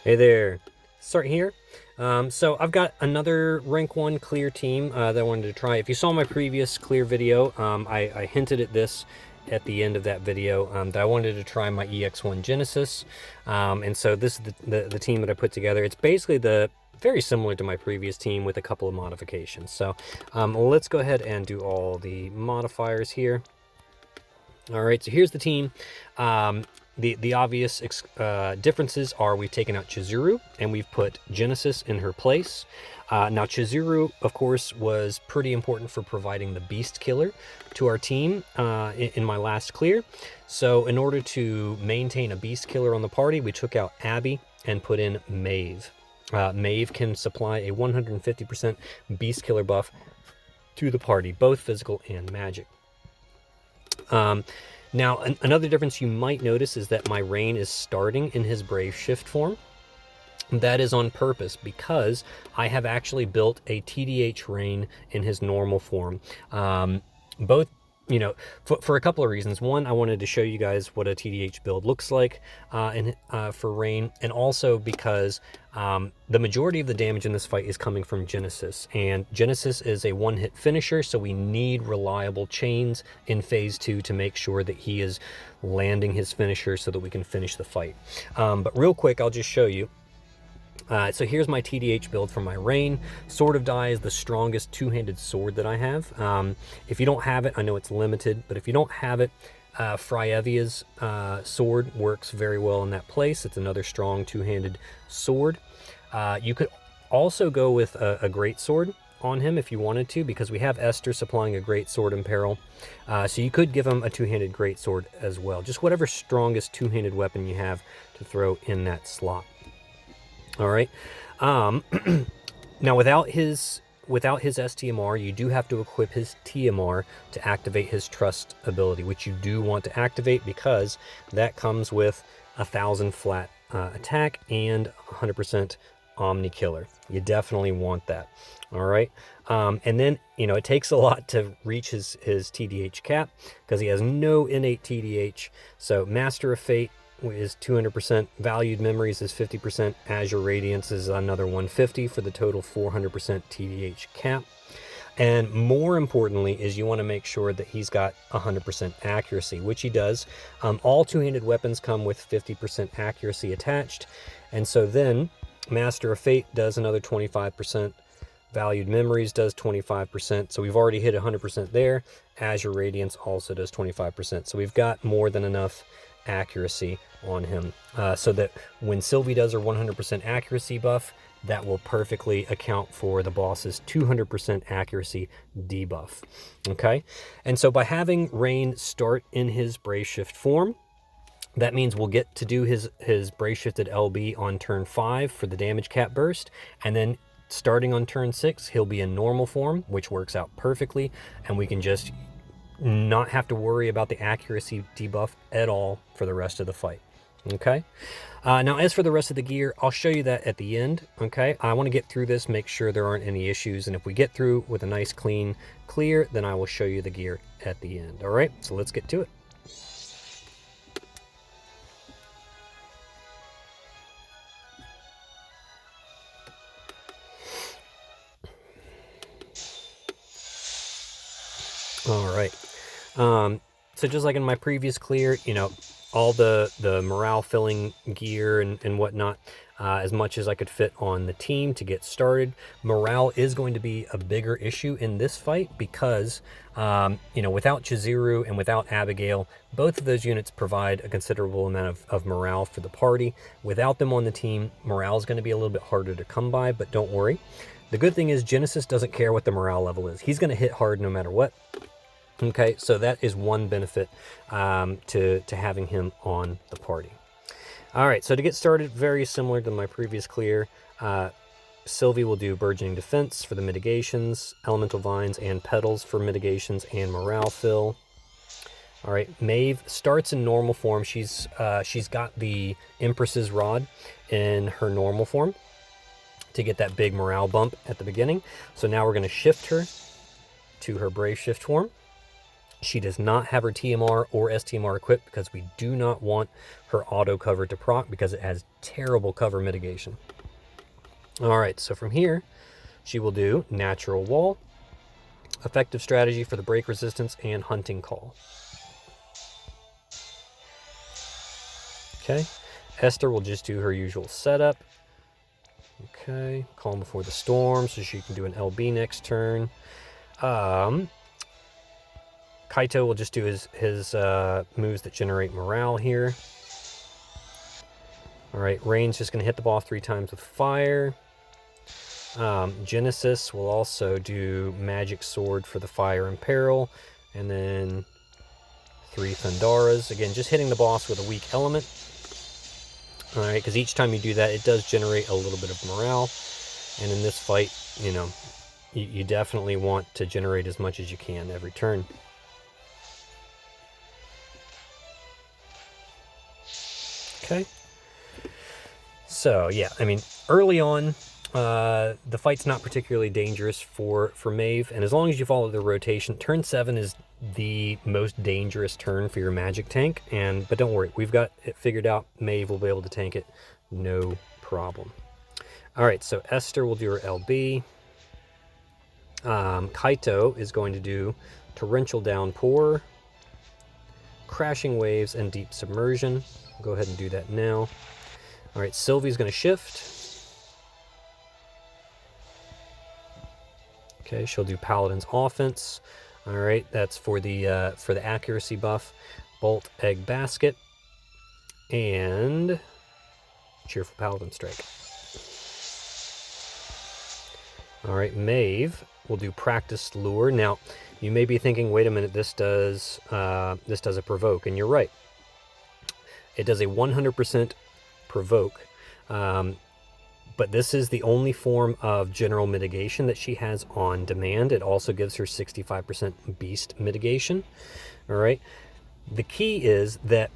Hey there, start here. So I've got another rank 1 clear team that I wanted to try. If you saw my previous clear video, I hinted at this at the end of that video that I wanted to try my EX1 Genesis. And so this is the team that I put together. It's basically very similar to my previous team with a couple of modifications. So let's go ahead and do all the modifiers here. All right, so here's the team. The obvious differences are we've taken out Chizuru and we've put Genesis in her place. Now Chizuru, of course, was pretty important for providing the beast killer to our team in my last clear. So in order to maintain a beast killer on the party, we took out Abby and put in Maeve. Maeve can supply a 150% beast killer buff to the party, both physical and magic. Now, another difference you might notice is that my Rain is starting in his Brave Shift form. That is on purpose because I have actually built a TDH Rain in his normal form. Both, you know, for a couple of reasons. One, I wanted to show you guys what a TDH build looks like for Rain, and also because the majority of the damage in this fight is coming from Genesis, and Genesis is a one-hit finisher, so we need reliable chains in phase 2 to make sure that he is landing his finisher so that we can finish the fight. But real quick, I'll just show you. So here's my TDH build for my Rain. Sword of Die is the strongest two-handed sword that I have. If you don't have it, I know it's limited, but if you don't have it, Fryevia's sword works very well in that place. It's another strong two-handed sword. You could also go with a great sword on him if you wanted to, because we have Esther supplying a great sword in peril. So you could give him a two-handed great sword as well. Just whatever strongest two-handed weapon you have to throw in that slot. All right. Now without his STMR, you do have to equip his TMR to activate his trust ability, which you do want to activate because that comes with 1,000 flat attack and 100% Omni Killer. You definitely want that. All right. And then, you know, it takes a lot to reach his TDH cap because he has no innate TDH. So Master of Fate is 200%, Valued Memories is 50%, Azure Radiance is another 150 for the total 400% TDH cap. And more importantly is you want to make sure that he's got 100% accuracy, which he does. All two-handed weapons come with 50% accuracy attached. And so then Master of Fate does another 25%. Valued Memories does 25%. So we've already hit 100% there. Azure Radiance also does 25%. So we've got more than enough accuracy on him so that when Sylvie does her 100% accuracy buff, that will perfectly account for the boss's 200% accuracy debuff. Okay, and so by having Rain start in his Brave Shift form, that means we'll get to do his Brave Shifted LB on turn 5 for the damage cap burst, and then starting on turn 6 he'll be in normal form, which works out perfectly, and we can just not have to worry about the accuracy debuff at all for the rest of the fight. Okay, now as for the rest of the gear, I'll show you that at the end. Okay, I want to get through this, make sure there aren't any issues, and if we get through with a nice clean clear, then I will show you the gear at the end. All right, so let's get to it. All right. So just like in my previous clear, you know, all the morale filling gear and whatnot, as much as I could fit on the team to get started. Morale is going to be a bigger issue in this fight because, you know, without Chizuru and without Abigail, both of those units provide a considerable amount of morale for the party. Without them on the team, morale is going to be a little bit harder to come by, but don't worry. The good thing is Genesis doesn't care what the morale level is. He's going to hit hard no matter what. Okay, so that is one benefit to having him on the party. All right, so to get started, very similar to my previous clear, Sylvie will do Burgeoning Defense for the mitigations, Elemental Vines and Petals for mitigations and morale fill. All right, Maeve starts in normal form. She's got the Empress's Rod in her normal form to get that big morale bump at the beginning. So now we're going to shift her to her Brave Shift form. She does not have her TMR or STMR equipped because we do not want her auto cover to proc because it has terrible cover mitigation. All right, so from here, she will do Natural Wall, Effective Strategy for the break resistance, and Hunting Call. Okay, Esther will just do her usual setup. Okay, Calm Before the Storm, so she can do an LB next turn. Kaito will just do his moves that generate morale here. All right, Rain's just going to hit the ball 3 times with fire. Genesis will also do Magic Sword for the fire and peril, and then 3 Thundaras. Again, just hitting the boss with a weak element. All right, because each time you do that, it does generate a little bit of morale. And in this fight, you know, you definitely want to generate as much as you can every turn. Okay. So, yeah, I mean, early on, the fight's not particularly dangerous for Maeve, and as long as you follow the rotation, turn 7 is the most dangerous turn for your magic tank, but don't worry, we've got it figured out. Maeve will be able to tank it, no problem. All right, so Esther will do her LB. Kaito is going to do Torrential Downpour, Crashing Waves, and Deep Submersion. I'll go ahead and do that now. All right, Sylvie's going to shift. Okay, she'll do Paladin's Offense. All right, that's for the accuracy buff. Bolt, Egg Basket, and Cheerful Paladin Strike. All right, Maeve will do Practiced Lure. Now, you may be thinking, wait a minute, this does a provoke, and you're right. It does a 100% provoke, but this is the only form of general mitigation that she has on demand. It also gives her 65% beast mitigation. All right. The key is that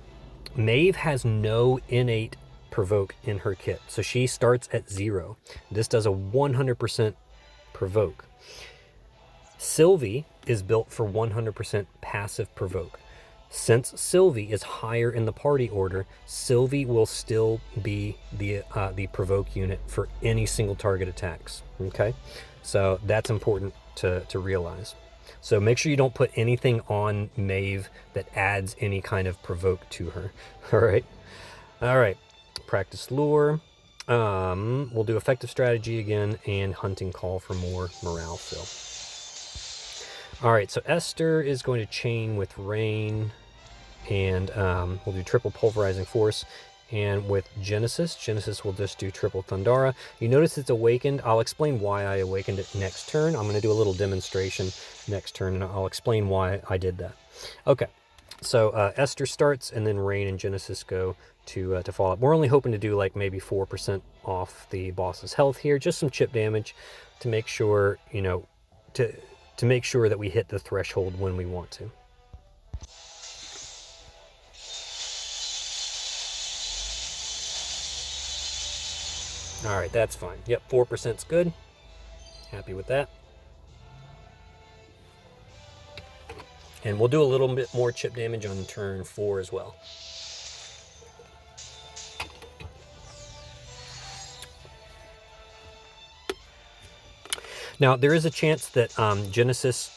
Maeve has no innate provoke in her kit, so she starts at 0. This does a 100% provoke. Sylvie is built for 100% passive provoke. Since Sylvie is higher in the party order, Sylvie will still be the provoke unit for any single target attacks. Okay, so that's important to realize. So make sure you don't put anything on Maeve that adds any kind of provoke to her. All right. Practice Lure. We'll do Effective Strategy again and Hunting Call for more morale fill. All right, so Esther is going to chain with Rain, and we'll do Triple Pulverizing Force. And with Genesis will just do Triple Thundara. You notice it's awakened. I'll explain why I awakened it next turn. I'm going to do a little demonstration next turn, and I'll explain why I did that. Okay, so Esther starts, and then Rain and Genesis go to follow up. We're only hoping to do like maybe 4% off the boss's health here, just some chip damage to make sure, you know, to make sure that we hit the threshold when we want to. All right, that's fine. Yep, 4%'s good. Happy with that. And we'll do a little bit more chip damage on turn 4 as well. Now, there is a chance that Genesis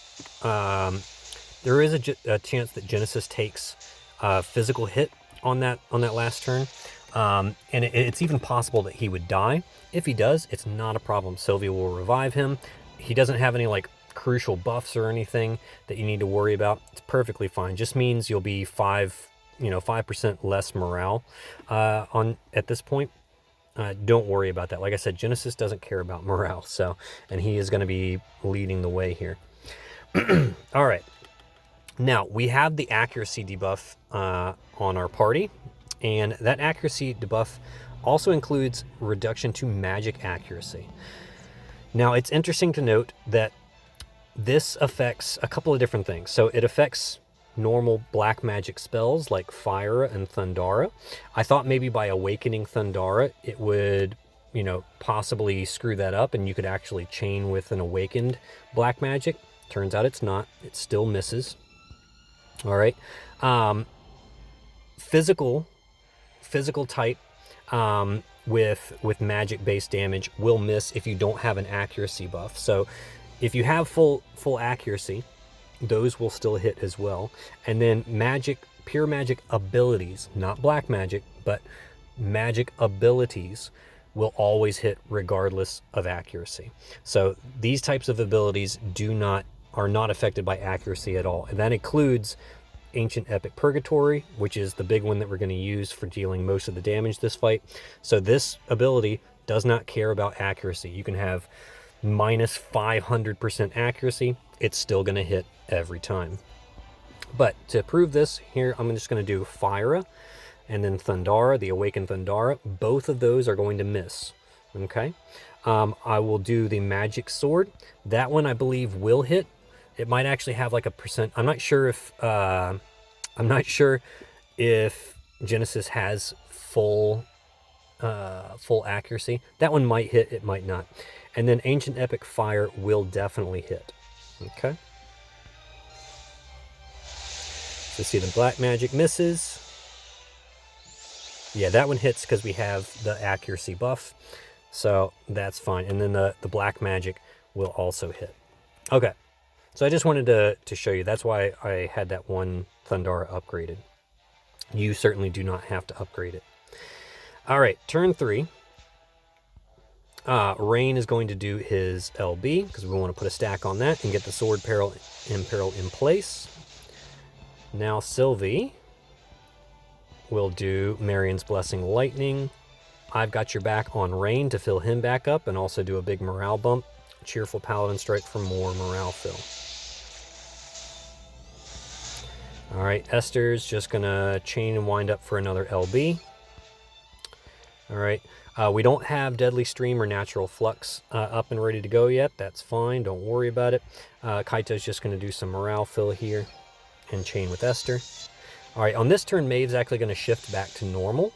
takes a physical hit on that last turn. And it's even possible that he would die. If he does, it's not a problem. Sylvia will revive him. He doesn't have any like crucial buffs or anything that you need to worry about. It's perfectly fine. Just means you'll be 5% less morale at this point. Don't worry about that. Like I said, Genesis doesn't care about morale, and he is going to be leading the way here. All right. Now, we have the accuracy debuff on our party, and that accuracy debuff also includes reduction to magic accuracy. Now, it's interesting to note that this affects a couple of different things. So it affects normal black magic spells like Fire and Thundara. I thought maybe by awakening Thundara, it would, possibly screw that up and you could actually chain with an awakened black magic. Turns out it's not. It still misses. All right. Physical type with magic based damage will miss if you don't have an accuracy buff. So if you have full accuracy, those will still hit as well. And then pure magic abilities, not black magic, but magic abilities will always hit regardless of accuracy. So these types of abilities are not affected by accuracy at all. And that includes Ancient Epic Purgatory, which is the big one that we're going to use for dealing most of the damage this fight. So this ability does not care about accuracy. You can have minus 500% accuracy. It's still going to hit every time. But to prove this, here I'm just going to do Fyra and then Thundara, the Awakened Thundara. Both of those are going to miss. Okay. I will do the Magic Sword. That one I believe will hit. It might actually have like a percent. I'm not sure if Genesis has full accuracy. That one might hit, it might not. And then Ancient Epic Fire will definitely hit. Okay. So see the black magic misses. Yeah, that one hits because we have the accuracy buff. So that's fine. And then the black magic will also hit. Okay. So I just wanted to show you. That's why I had that one Thundara upgraded. You certainly do not have to upgrade it. All right, turn 3. Rain is going to do his LB because we want to put a stack on that and get the sword imperil in place. Now Sylvie will do Marion's Blessing Lightning. I've got your back on Rain to fill him back up and also do a big morale bump. Cheerful Paladin Strike for more morale fill. All right, Esther's just gonna chain and wind up for another LB. All right, we don't have Deadly Stream or Natural Flux up and ready to go yet. That's fine, don't worry about it. Kaito's just gonna do some morale fill here and chain with Esther. All right, on this turn, Maeve's actually gonna shift back to normal.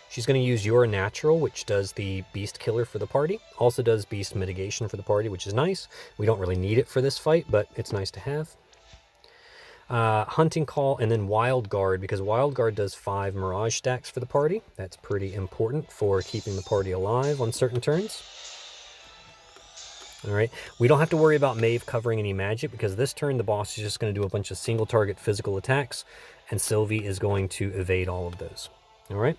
She's gonna use Your Natural, which does the Beast Killer for the party. Also does Beast Mitigation for the party, which is nice. We don't really need it for this fight, but it's nice to have. Hunting Call, and then Wild Guard, because Wild Guard does 5 Mirage stacks for the party. That's pretty important for keeping the party alive on certain turns. All right, we don't have to worry about Maeve covering any magic because this turn the boss is just going to do a bunch of single target physical attacks, and Sylvie is going to evade all of those. All right.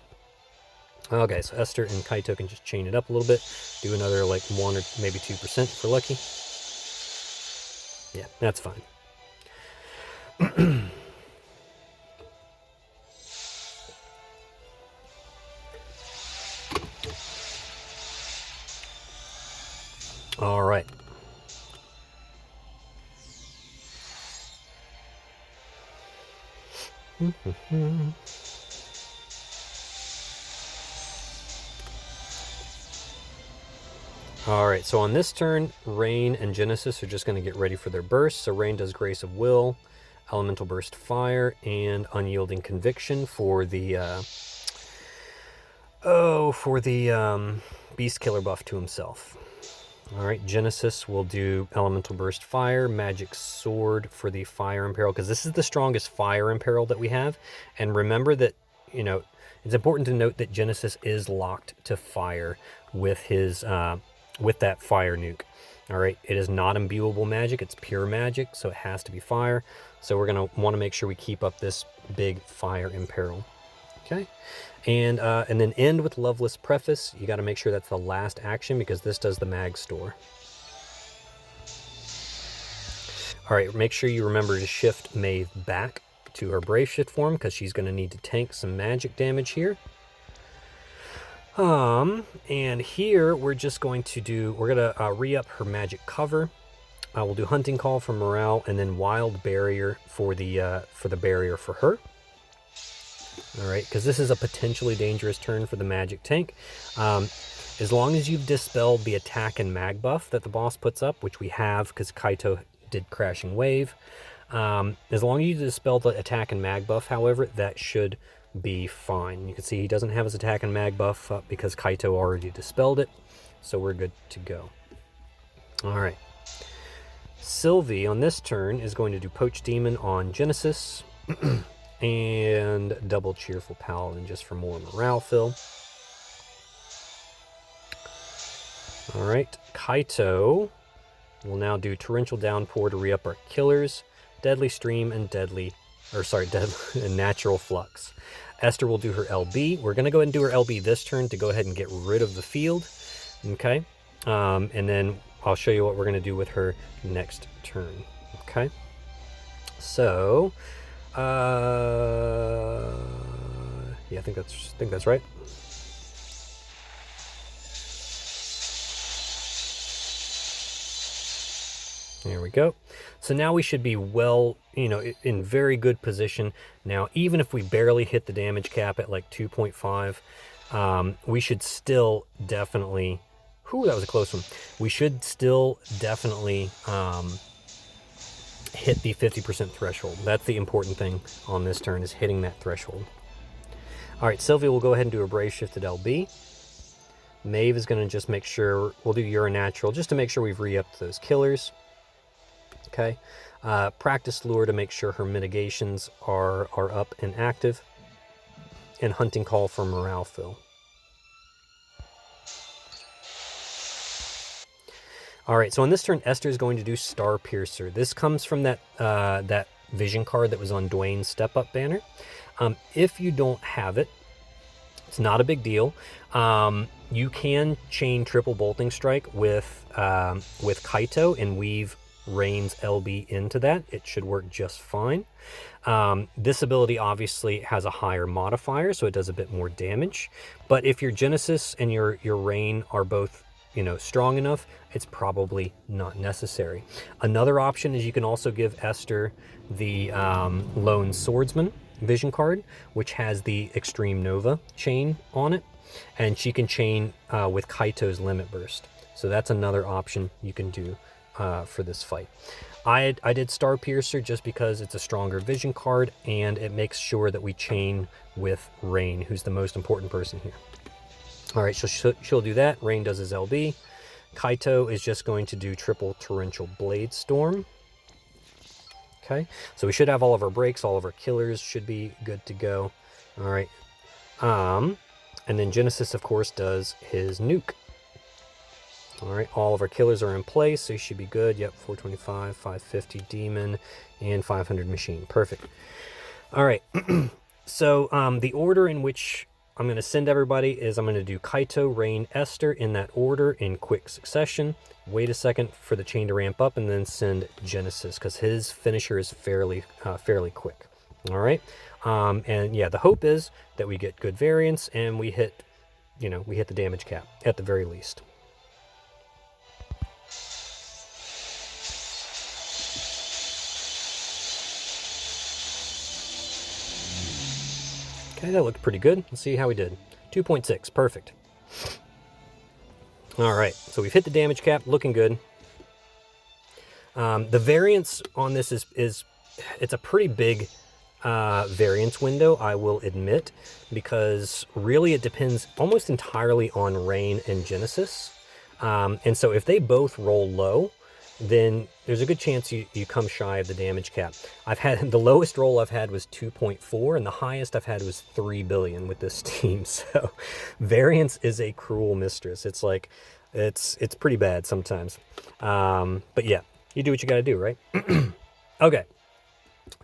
Okay, so Esther and Kaito can just chain it up a little bit, do another like 1 or maybe 2% for lucky. Yeah, that's fine. All right. All right, so on this turn, Rain and Genesis are just going to get ready for their burst. So Rain does Grace of Will, Elemental Burst Fire, and Unyielding Conviction for the Beast Killer buff to himself. All right, Genesis will do Elemental Burst Fire, Magic Sword for the Fire Imperil, because this is the strongest Fire Imperil that we have. And remember that, you know, it's important to note that Genesis is locked to fire with his with that fire nuke. All right, it is not imbuable magic, it's pure magic, so it has to be fire. So we're gonna want to make sure we keep up this big Fire Imperil. Okay, and then end with Loveless Preface. You got to make sure that's the last action because this does the mag store. All right, make sure you remember to shift Maeve back to her Brave Shift form because she's going to need to tank some magic damage here. And here we're just going to re-up her magic cover. We'll do Hunting Call for morale and then Wild Barrier for the barrier for her. All right, because this is a potentially dangerous turn for the magic tank. As long as you've dispelled the attack and mag buff that the boss puts up, which we have because Kaito did Crashing Wave. As long as you dispel the attack and mag buff, however, that should be fine. You can see he doesn't have his attack and mag buff up because Kaito already dispelled it, so we're good to go. All right. Sylvie on this turn is going to do Poach Demon on Genesis and double Cheerful Paladin just for more morale fill. All right, Kaito will now do Torrential Downpour to re-up our killers, Deadly Stream, and Natural Flux. Esther will do her LB. We're going to go ahead and do her LB this turn to go ahead and get rid of the field. Okay, and then I'll show you what we're going to do with her next turn. Okay, so yeah, I think that's right. There we go. So now we should be well, in very good position. Now, even if we barely hit the damage cap at like 2.5, we should still definitely, that was a close one. We should still definitely hit the 50% threshold. That's the important thing on this turn, is hitting that threshold. All right, Sylvia will go ahead and do a Brave Shifted LB. Maeve is going to just make sure, we'll do Urinatural just to make sure we've re-upped those killers. Okay, Practice Lure to make sure her mitigations are up and active, and Hunting Call for morale fill. All right, so on this turn, Esther is going to do Star Piercer. This comes from that that vision card that was on Dwayne's Step Up banner. If you don't have it, it's not a big deal. You can chain Triple Bolting Strike with Kaito and weave Rain's LB into that. It should work just fine. This ability obviously has a higher modifier, so it does a bit more damage. But if your Genesis and your Rain are both, strong enough, it's probably not necessary. Another option is you can also give Esther the Lone Swordsman vision card, which has the Extreme Nova chain on it, and she can chain with Kaito's Limit Burst. So that's another option you can do for this fight. I did Star Piercer just because it's a stronger vision card and it makes sure that we chain with Rain, who's the most important person here. All right, so she'll do that. Rain does his LB. Kaito is just going to do Triple Torrential Blade Storm. Okay, so we should have all of our breaks, all of our killers should be good to go. All right, and then Genesis, of course, does his nuke. All right, all of our killers are in place, so you should be good. Yep, 425, 550 Demon, and 500 Machine. Perfect. All right, so the order in which I'm going to send everybody is I'm going to do Kaito, Rain, Esther in that order in quick succession. Wait a second for the chain to ramp up, and then send Genesis, because his finisher is fairly quick. All right, and yeah, the hope is that we get good variance and we hit, we hit the damage cap at the very least. Okay, that looked pretty good. Let's see how we did. 2.6, perfect. All right, so we've hit the damage cap, looking good. The variance on this is it's a pretty big variance window, I will admit, because really it depends almost entirely on Rain and Genesis. And so if they both roll low, then there's a good chance you come shy of the damage cap. The lowest roll I've had was 2.4, and the highest I've had was 3 billion with this team. So variance is a cruel mistress. It's like, it's pretty bad sometimes. But yeah, you do what you gotta do, right? Okay,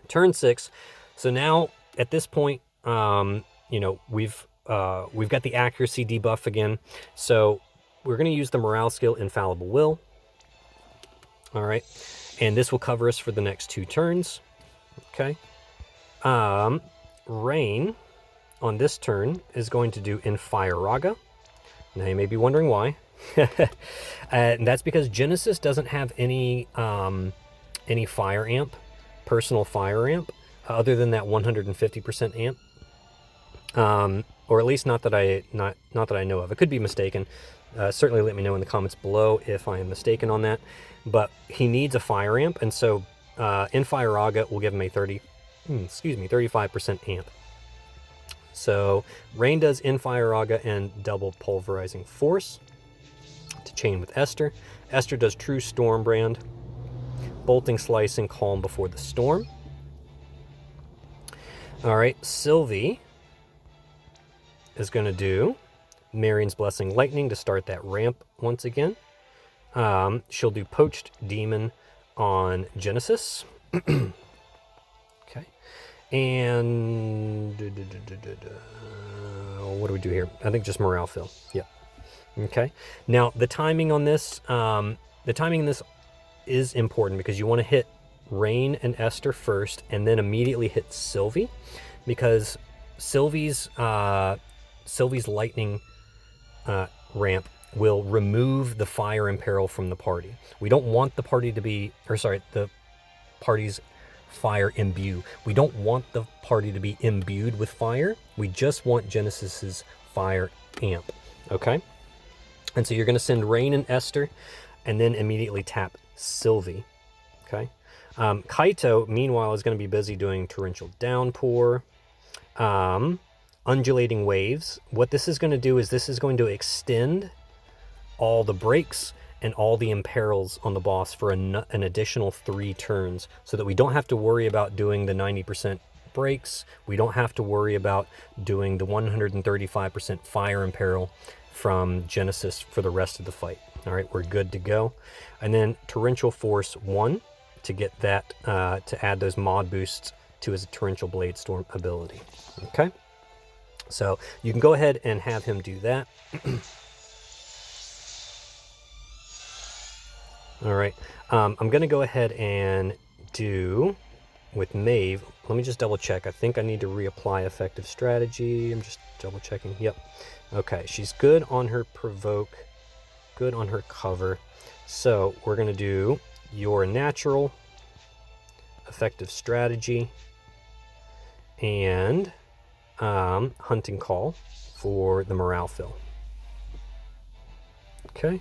turn 6. So now at this point, we've got the accuracy debuff again. So we're gonna use the morale skill Infallible Will. All right, and this will cover us for the next 2 turns. Okay, Rain on this turn is going to do Infiraga. Now you may be wondering why. And that's because Genesis doesn't have any fire amp, personal fire amp, other than that 150% amp. Or at least not that I know of. I could be mistaken. Certainly let me know in the comments below if I am mistaken on that. But he needs a fire amp, and so Infiraga will give him a 35% amp. So Rain does Infiraga and double Pulverizing Force to chain with Esther. Esther does True Stormbrand Bolting, Slicing, Calm Before the Storm. All right, Sylvie is going to do Marion's Blessing Lightning to start that ramp once again. She'll do Poached Demon on Genesis. Okay. And what do we do here? I think just morale fill. Yep. Okay. Now the timing on this, is important because you want to hit Rain and Esther first, and then immediately hit Sylvie, because Sylvie's lightning ramp will remove the fire and peril from the party. We don't want the party to be, the party's fire imbue. We don't want the party to be imbued with fire. We just want Genesis's fire amp. Okay. And so you're going to send Rain and Esther, and then immediately tap Sylvie. Okay. Kaito, meanwhile, is going to be busy doing Torrential Downpour, Undulating Waves. What this is going to do is this is going to extend all the breaks and all the imperils on the boss for an additional 3 turns, so that we don't have to worry about doing the 90% breaks. We don't have to worry about doing the 135% fire imperil from Genesis for the rest of the fight. All right, we're good to go. And then Torrential Force 1 to get that, to add those mod boosts to his Torrential Blade Storm ability. Okay, so you can go ahead and have him do that. All right, I'm going to go ahead and do with Maeve. Let me just double check. I think I need to reapply Effective Strategy. I'm just double checking. Yep. Okay, she's good on her provoke, good on her cover. So we're going to do your natural, Effective Strategy, and Hunting Call for the morale fill. Okay,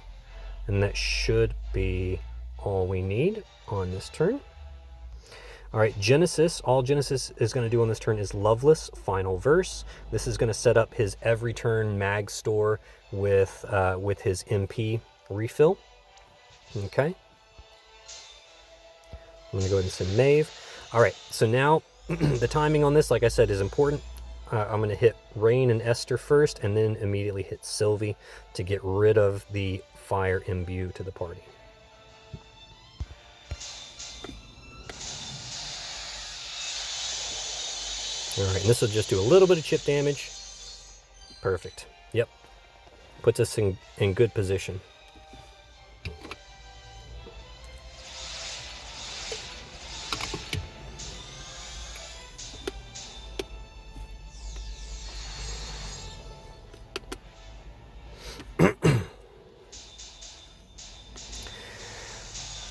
and that should be all we need on this turn. All right, Genesis, all Genesis is going to do on this turn is Loveless Final Verse. This is going to set up his every turn mag store with his MP refill. Okay. I'm going to go ahead and send Maeve. All right, so now the timing on this, like I said, is important. I'm going to hit Rain and Esther first, and then immediately hit Sylvie to get rid of the fire imbue to the party. All right, and this will just do a little bit of chip damage. Perfect. Yep. Puts us in good position.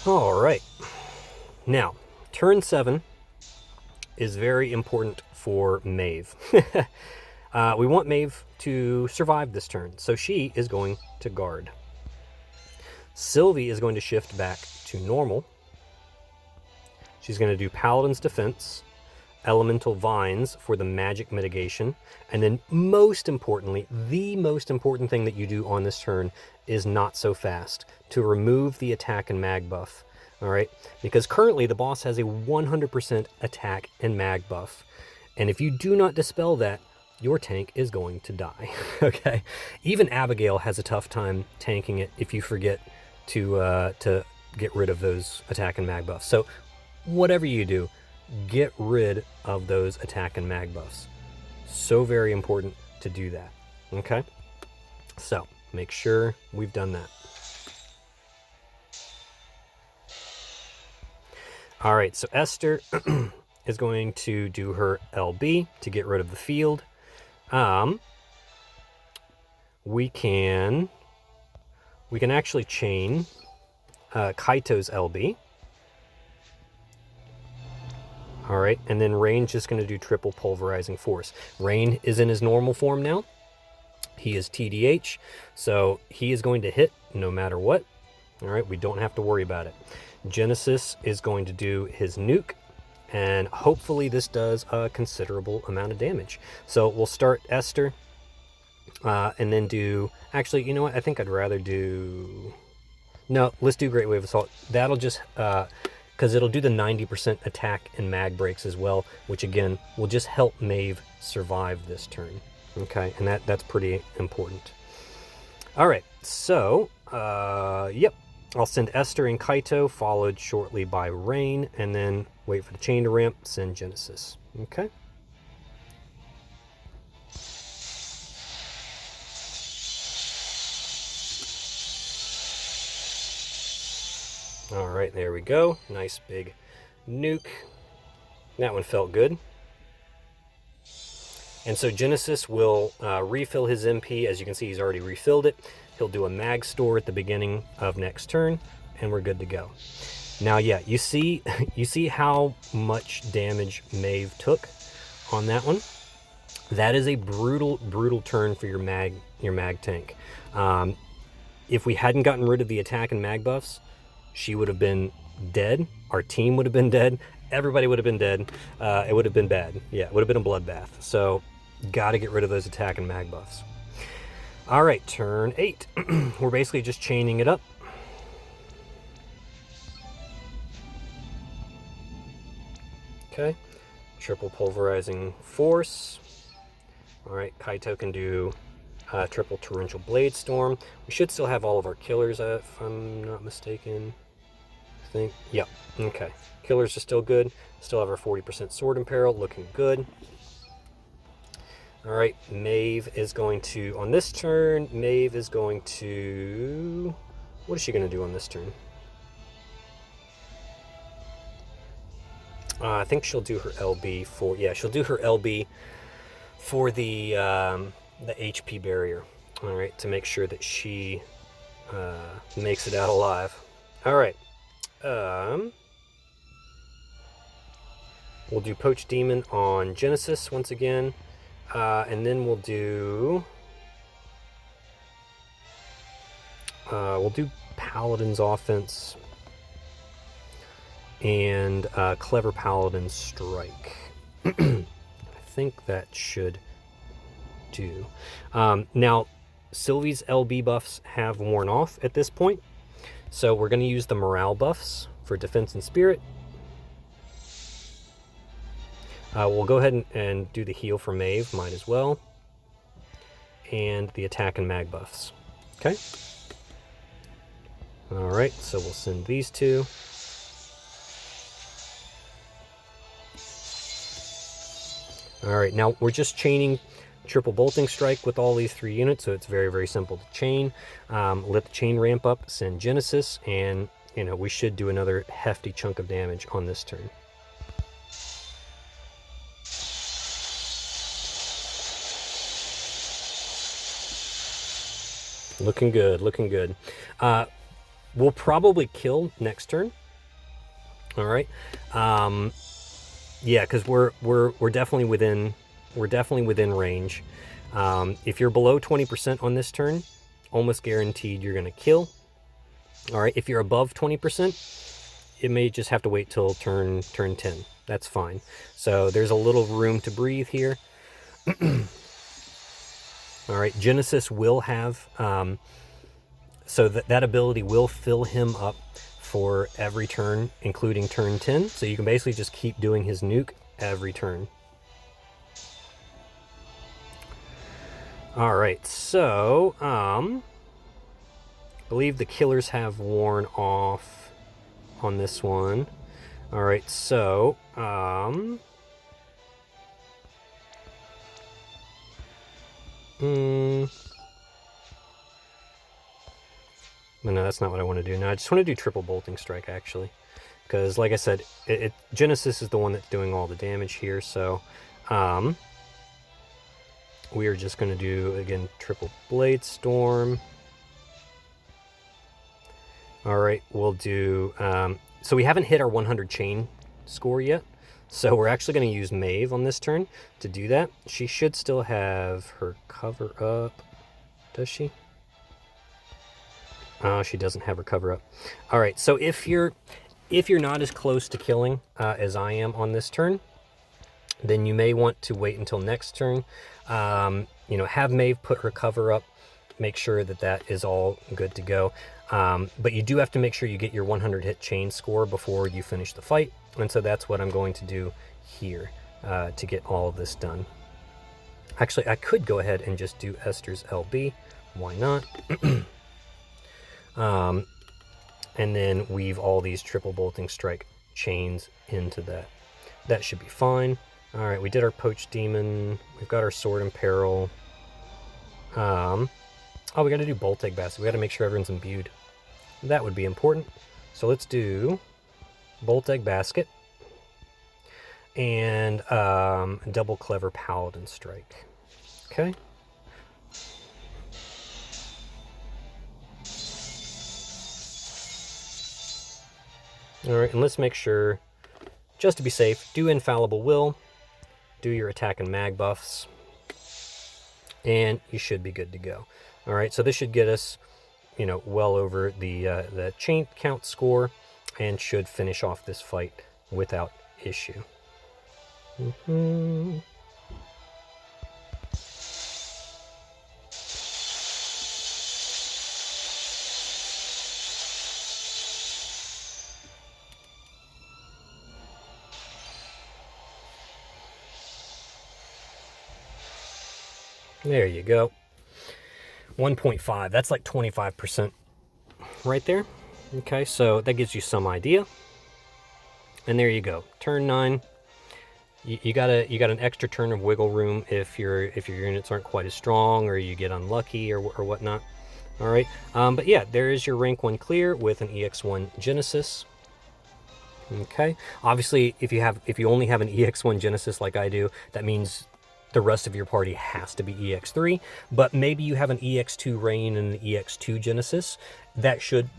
All right. Now, turn 7 is very important for Maeve. We want Maeve to survive this turn, so she is going to guard. Sylvie is going to shift back to normal. She's going to do Paladin's Defense, Elemental Vines for the magic mitigation, and then most importantly, the most important thing that you do on this turn is Not So Fast, to remove the attack and mag buff. All right, because currently the boss has a 100% attack and mag buff, and if you do not dispel that, your tank is going to die. Okay, even Abigail has a tough time tanking it if you forget to get rid of those attack and mag buffs. So whatever you do, get rid of those attack and mag buffs. So very important to do that. Okay, so make sure we've done that. All right, so Esther is going to do her LB to get rid of the field. We can actually chain Kaito's LB. All right, and then Rain's just going to do triple Pulverizing Force. Rain is in his normal form now. He is TDH, so he is going to hit no matter what. All right, we don't have to worry about it. Genesis is going to do his nuke, and hopefully this does a considerable amount of damage. So we'll start Esther, and then do... Actually, you know what? I think I'd rather do... No, let's do Great Wave Assault. That'll just because it'll do the 90% attack and mag breaks as well, which again will just help Maeve survive this turn. Okay, and that's pretty important. All right, so yep, I'll send Esther and Kaito, followed shortly by Rain, and then wait for the chain to ramp, send Genesis. Okay. All right, there we go. Nice big nuke. That one felt good. And so Genesis will refill his MP. As you can see, he's already refilled it. He'll do a mag store at the beginning of next turn, and we're good to go. Now, yeah, you see how much damage Maeve took on that one. That is a brutal turn for your mag tank. If we hadn't gotten rid of the attack and mag buffs, she would have been dead. Our team would have been dead. Everybody would have been dead. It would have been bad. Yeah, it would have been a bloodbath. So, got to get rid of those attack and mag buffs. All right, turn 8. We're basically just chaining it up. Okay, triple pulverizing force. All right, Kaito can do triple torrential blade storm. We should still have all of our killers, if I'm not mistaken. I think, yep, okay. Killers are still good. Still have our 40% sword imperil, looking good. All right, Maeve is going to, on this turn, Maeve is going to, what is she going to do on this turn? I think she'll do her LB for, yeah, she'll do her LB for the HP barrier, all right, to make sure that she makes it out alive. All right, we'll do Poach Demon on Genesis once again, and then we'll do Paladin's Offense and Clever Paladin's Strike. I think that should do. Now, Sylvie's LB buffs have worn off at this point, so we're going to use the morale buffs for defense and spirit. We'll go ahead and do the heal for Maeve, might as well, and the attack and mag buffs. Okay. All right, so we'll send these two. All right, now we're just chaining triple bolting strike with all these 3 units, so it's very simple to chain. Let the chain ramp up, send Genesis, and you know we should do another hefty chunk of damage on this turn. Looking good, looking good. We'll probably kill next turn. All right. Yeah, because we're definitely within range. If you're below 20% on this turn, almost guaranteed you're gonna kill. All right. If you're above 20%, it may just have to wait till turn 10. That's fine. So there's a little room to breathe here. All right, Genesis will have, so that ability will fill him up for every turn, including turn 10. So you can basically just keep doing his nuke every turn. All right, so, I believe the killers have worn off on this one. All right, so, no, that's not what I want to do. No, I just want to do triple bolting strike, actually. Because, like I said, Genesis is the one that's doing all the damage here, so we are just going to do, again, triple blade storm. All right, we'll do... so we haven't hit our 100 chain score yet, so we're actually going to use Maeve on this turn to do that. She should still have her cover up. Does she? She doesn't have her cover up. All right, so if you're not as close to killing as I am on this turn, then you may want to wait until next turn. You know, have Maeve put her cover up, make sure that that is all good to go. But you do have to make sure you get your 100 hit chain score before you finish the fight. And so that's what I'm going to do here to get all of this done. Actually, I could go ahead and just do Esther's LB. Why not? And then weave all these triple bolting strike chains into that. That should be fine. All right, we did our poached demon. We've got our sword and peril. Oh, we got to do bolt egg basket. We got to make sure everyone's imbued. That would be important. So let's do bolt egg basket and double clever paladin strike. Okay. All right, and let's make sure, just to be safe, do infallible will, do your attack and mag buffs, and you should be good to go. All right, so this should get us, you know, well over the chain count score, and should finish off this fight without issue. There you go. 1.5, that's like 25% right there. Okay, so that gives you some idea. And there you go. Turn 9. You got an extra turn of wiggle room if your units aren't quite as strong, or you get unlucky or whatnot. All right, but yeah, there is your rank 1 clear with an EX1 Genesis. Okay, obviously if you only have an EX1 Genesis like I do, that means the rest of your party has to be EX3, but maybe you have an EX2 Rain and an EX2 Genesis. That should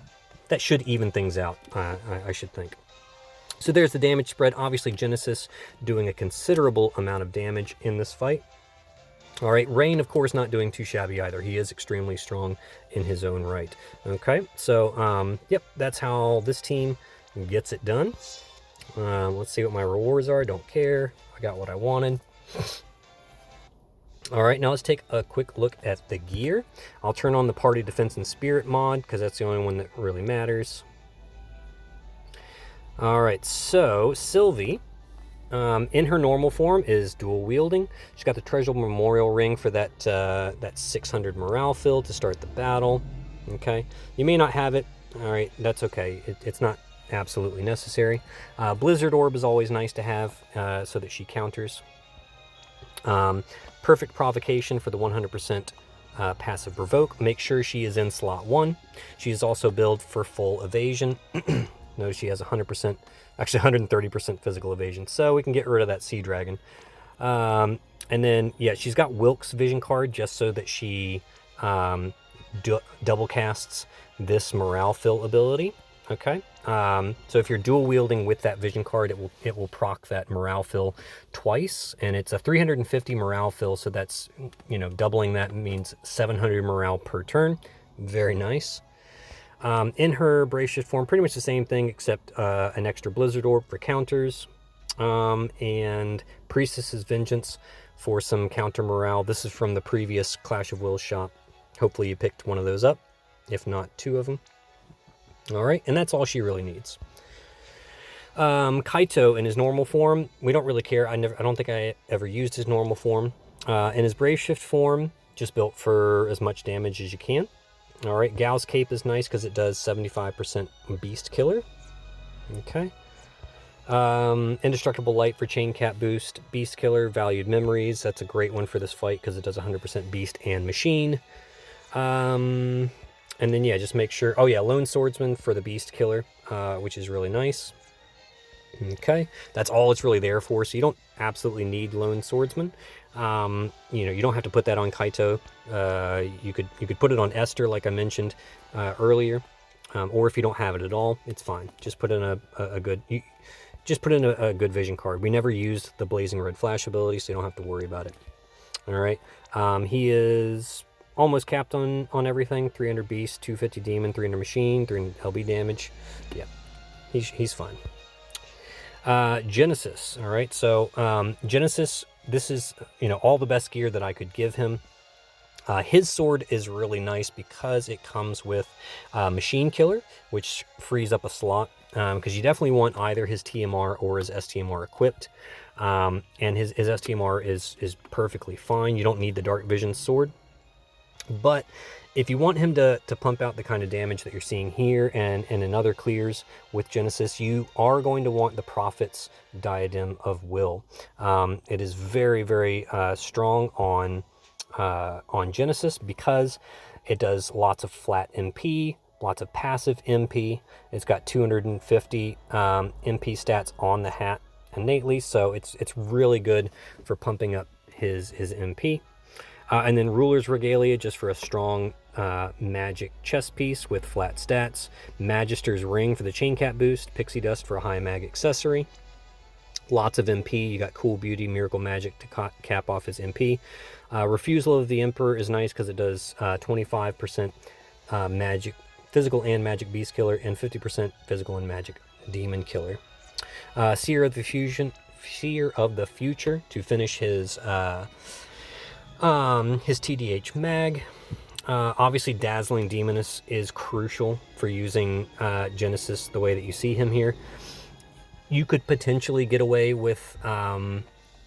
even things out, I should think. So there's the damage spread. Obviously Genesis doing a considerable amount of damage in this fight. All right, Rain, of course, not doing too shabby either. He is extremely strong in his own right. Okay, so yep, that's how this team gets it done. Let's see what my rewards are. Don't care. I got what I wanted. All right, now let's take a quick look at the gear. I'll turn on the Party Defense and Spirit mod because that's the only one that really matters. All right, so Sylvie, in her normal form, is dual wielding. She's got the Treasure Memorial Ring for that 600 morale fill to start the battle. Okay, you may not have it. All right, that's okay. It's not absolutely necessary. Blizzard Orb is always nice to have so that she counters. Perfect Provocation for the 100% passive provoke. Make sure she is in slot 1. She is also built for full evasion. Notice she has 100%, actually 130% physical evasion, so we can get rid of that Sea Dragon. And then, yeah, she's got Wilk's Vision card just so that she double casts this morale fill ability. Okay, so if you're dual wielding with that vision card, it will proc that morale fill twice, and it's a 350 morale fill, so that's, you know, doubling that means 700 morale per turn. Very nice. In her Brave Shift form, pretty much the same thing, except an extra Blizzard Orb for counters, and Priestess's Vengeance for some counter morale. This is from the previous Clash of Wills shop. Hopefully you picked one of those up, if not 2 of them. All right, and that's all she really needs. Kaito in his normal form, we don't really care. I don't think I ever used his normal form. In his Brave Shift form, just built for as much damage as you can. All right, Gao's Cape is nice because it does 75% Beast Killer. Okay. Indestructible Light for Chain Cap boost. Beast Killer, Valued Memories. That's a great one for this fight because it does 100% Beast and Machine. And then, yeah, just make sure... Oh, yeah, Lone Swordsman for the Beast Killer, which is really nice. Okay, that's all it's really there for, so you don't absolutely need Lone Swordsman. You know, you don't have to put that on Kaito. You could put it on Esther, like I mentioned earlier, or if you don't have it at all, it's fine. Just put in a good... Just put in a good vision card. We never used the Blazing Red Flash ability, so you don't have to worry about it. All right, he is... almost capped on everything. 300 Beast, 250 Demon, 300 Machine, 300 LB damage. Yeah, he's fine. Genesis, all right, so Genesis, this is, you know, all the best gear that I could give him. His sword is really nice because it comes with Machine Killer, which frees up a slot, because you definitely want either his TMR or his STMR equipped. And his STMR is perfectly fine. You don't need the Dark Vision sword. But if you want him to pump out the kind of damage that you're seeing here and in other clears with Genesis, you are going to want the Prophet's Diadem of Will. It is very, very strong on Genesis because it does lots of flat MP, lots of passive MP. It's got 250 MP stats on the hat innately, so it's really good for pumping up his MP. And then Ruler's Regalia, just for a strong magic chest piece with flat stats. Magister's Ring for the Chain Cap boost. Pixie Dust for a high mag accessory. Lots of MP. You got Cool Beauty, Miracle Magic to cap off his MP. Refusal of the Emperor is nice because it does 25% magic, physical and magic beast killer, and 50% physical and magic demon killer. Seer of the Future to finish his TDH mag. Obviously, Dazzling Demoness is crucial for using Genesis the way that you see him here. You could potentially get away with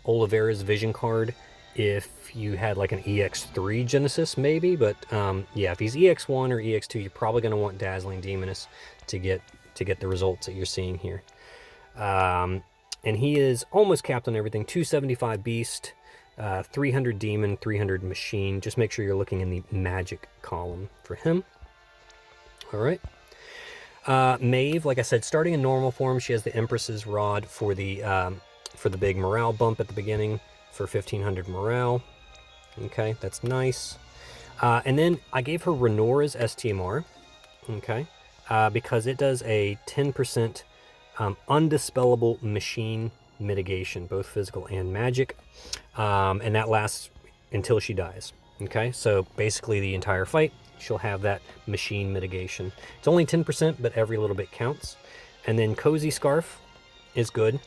Oliveira's Vision card if you had like an EX3 Genesis, maybe. But yeah, if he's EX1 or EX2, you're probably going to want Dazzling Demoness to get the results that you're seeing here. And he is almost capped on everything. 275 Beast, 300 Demon, 300 Machine. Just make sure you're looking in the magic column for him. All right. Maeve, like I said, starting in normal form, she has the Empress's Rod for the big morale bump at the beginning for 1500 morale. Okay, that's nice. And then I gave her Renora's STMR, okay, because it does a 10% undispellable machine mitigation, both physical and magic, and that lasts until she dies. Okay, so basically the entire fight, she'll have that machine mitigation. It's only 10%, but every little bit counts. And then Cozy Scarf is good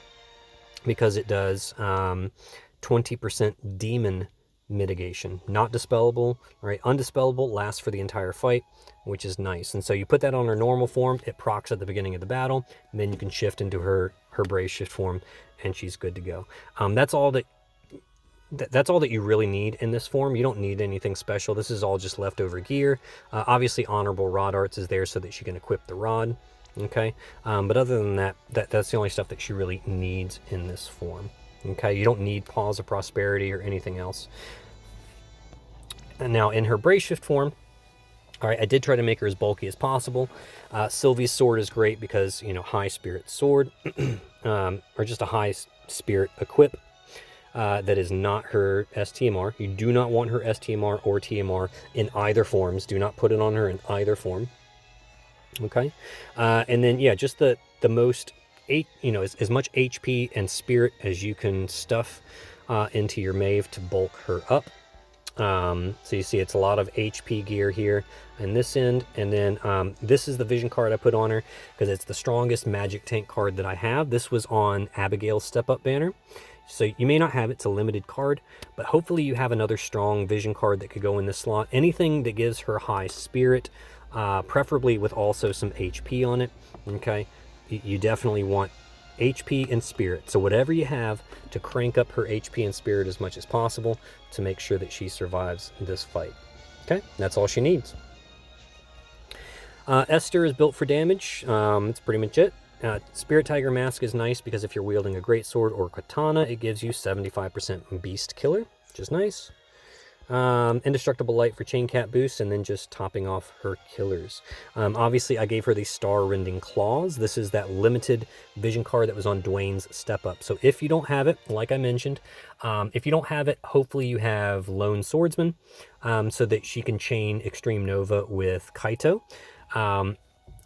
because it does 20% demon mitigation. Not dispellable, right? Undispellable, lasts for the entire fight, which is nice. And so you put that on her normal form, it procs at the beginning of the battle, and then you can shift into her Brave Shift form, and she's good to go. That's all that you really need in this form. You don't need anything special. This is all just leftover gear. Obviously, Honorable Rod Arts is there so that she can equip the rod. Okay, but other than that, that's the only stuff that she really needs in this form. Okay, you don't need Paws of Prosperity or anything else. And now in her Brave Shift form, all right, I did try to make her as bulky as possible. Sylvie's sword is great because, you know, high spirit sword, or just a high spirit equip. That is not her STMR. You do not want her STMR or TMR in either forms. Do not put it on her in either form. Okay, and then yeah, just the most as much HP and spirit as you can stuff into your Maeve to bulk her up. So you see it's a lot of HP gear here in this end, and then this is the vision card I put on her because it's the strongest magic tank card that I have. This was on Abigail's step up banner. So you may not have it, it's a limited card, but hopefully you have another strong vision card that could go in this slot. Anything that gives her high spirit, preferably with also some HP on it, okay? You definitely want HP and spirit. So whatever you have to crank up her HP and spirit as much as possible to make sure that she survives this fight. Okay, that's all she needs. Esther is built for damage. That's pretty much it. Spirit Tiger Mask is nice because if you're wielding a greatsword or katana, it gives you 75% beast killer, which is nice. Indestructible Light for chain cap boost, and then just topping off her killers. Obviously, I gave her the Star Rending Claws. This is that limited vision card that was on Dwayne's step up. So if you don't have it, like I mentioned, if you don't have it, hopefully you have Lone Swordsman, so that she can chain Extreme Nova with Kaito.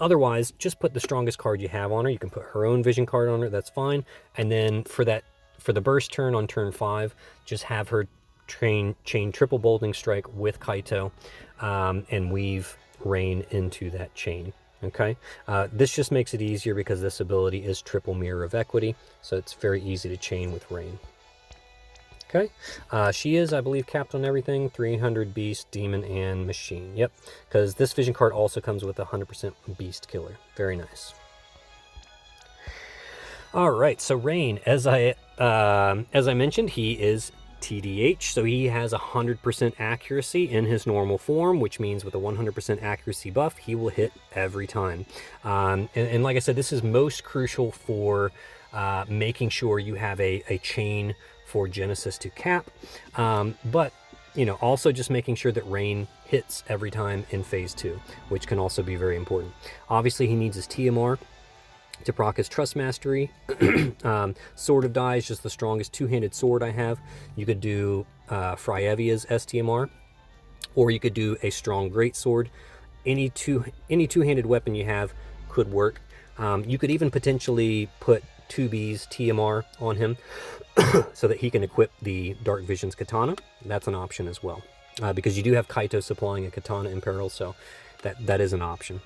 Otherwise, just put the strongest card you have on her. You can put her own vision card on her, that's fine. And then for the burst turn on turn 5, just have her chain triple bolting strike with Kaito, and weave Rain into that chain. Okay, this just makes it easier because this ability is triple Mirror of Equity, so it's very easy to chain with Rain. Okay, she is, I believe, capped on everything, 300 beast, demon, and machine. Yep, because this vision card also comes with a 100% beast killer. Very nice. All right, so Rain, as I mentioned, he is TDH, so he has 100% accuracy in his normal form, which means with a 100% accuracy buff, he will hit every time. And like I said, this is most crucial for making sure you have a chain for Genesis to cap, but you know, also just making sure that Rain hits every time in phase 2, which can also be very important. Obviously, he needs his TMR to proc his Trust Mastery. Sword of Die is just the strongest two-handed sword I have. You could do Fryevia's STMR, or you could do a strong greatsword. Any two-handed weapon you have could work. You could even potentially put 2B's TMR on him so that he can equip the Dark Vision's Katana. That's an option as well, because you do have Kaito supplying a Katana in peril, so that is an option.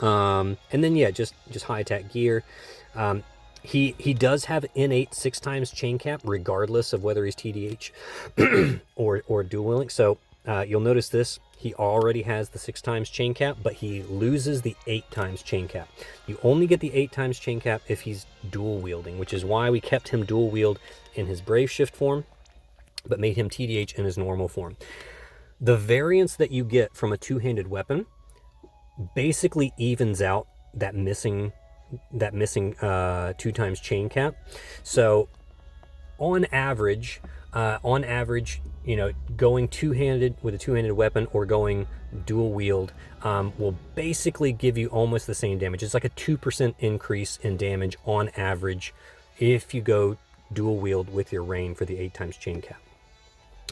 And then yeah, just high attack gear. He does have innate 6x chain cap, regardless of whether he's TDH or dual wielding. So you'll notice this. He already has the 6x chain cap, but he loses the 8x chain cap. You only get the 8x chain cap if he's dual wielding, which is why we kept him dual wield in his Brave Shift form, but made him TDH in his normal form. The variance that you get from a two-handed weapon basically evens out that missing 2x chain cap. So on average, you know, going two-handed with a two-handed weapon or going dual wield will basically give you almost the same damage. It's like a 2% increase in damage on average if you go dual wield with your Rain for the 8x chain cap.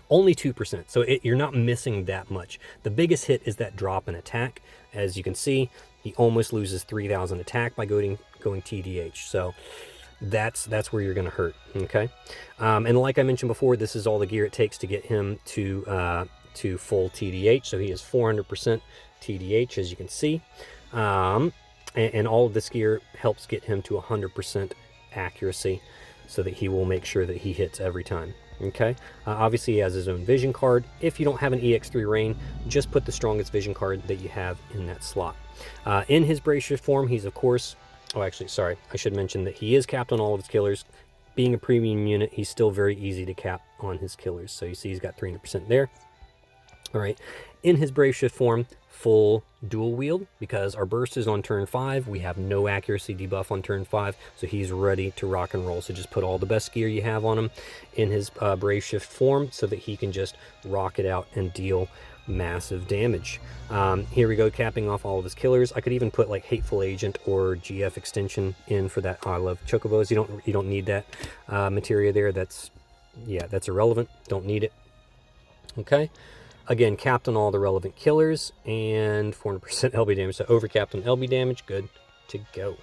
Only 2%, so you're not missing that much. The biggest hit is that drop in attack. As you can see, he almost loses 3,000 attack by going TDH. So that's where you're going to hurt. Okay, and like I mentioned before, this is all the gear it takes to get him to full TDH. So he is 400% TDH, as you can see, and all of this gear helps get him to 100% accuracy, so that he will make sure that he hits every time. Okay, obviously he has his own vision card. If you don't have an EX3 Rain, just put the strongest vision card that you have in that slot. In his Brave Shift form, he's of course, oh actually, sorry, I should mention that he is capped on all of his killers. Being a premium unit, he's still very easy to cap on his killers. So you see he's got 300% there. All right, in his Brave Shift form, full dual wield, because our burst is on turn 5. We have no accuracy debuff on turn 5, so he's ready to rock and roll. So just put all the best gear you have on him in his Brave Shift form so that he can just rock it out and deal massive damage. Here we go, capping off all of his killers. I could even put like Hateful Agent or GF extension in for that. I love Chocobos. You don't need that materia there. That's irrelevant. Don't need it. Okay. Again, capped on all the relevant killers and 400% LB damage. So overcapped on LB damage, good to go.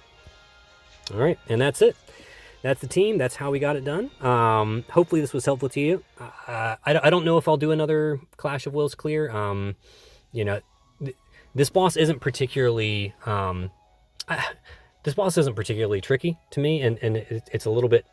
All right, and that's it. That's the team. That's how we got it done. Hopefully this was helpful to you. I don't know if I'll do another Clash of Wills clear. You know, this boss isn't particularly tricky to me, and it's a little bit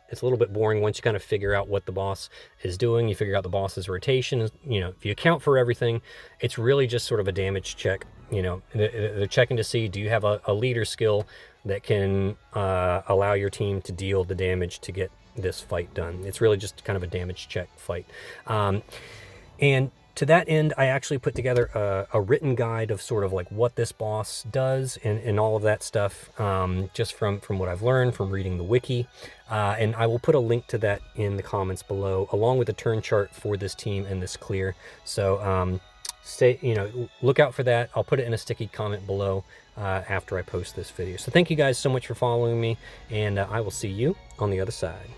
boring once you kind of figure out what the boss is doing. You figure out the boss's rotation. You know, if you account for everything, it's really just sort of a damage check. You know, they're checking to see, do you have a leader skill that can allow your team to deal the damage to get this fight done. It's really just kind of a damage check fight. And to that end, I actually put together a written guide of sort of like what this boss does and all of that stuff, just from what I've learned from reading the wiki. And I will put a link to that in the comments below, along with the turn chart for this team and this clear. So look out for that. I'll put it in a sticky comment below after I post this video. So thank you guys so much for following me, and I will see you on the other side.